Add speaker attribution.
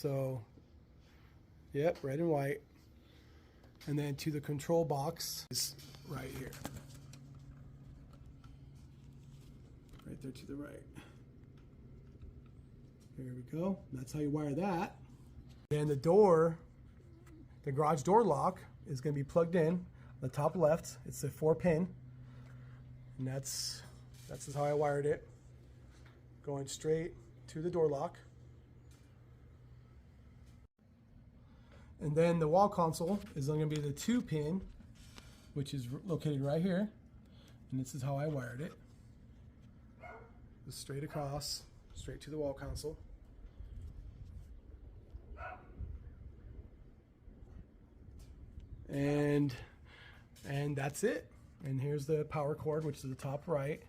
Speaker 1: So, yep, red and white. And then to the control box is right here. Right there to the right. There we go. That's how you wire that. And the door, the garage door lock is going to be plugged in on the top left. It's a 4-pin. And that's how I wired it. Going straight to the door lock. And then the wall console is going to be the 2-pin, which is located right here. And this is how I wired it. Just straight across, straight to the wall console. And that's it. And here's the power cord, which is the top right.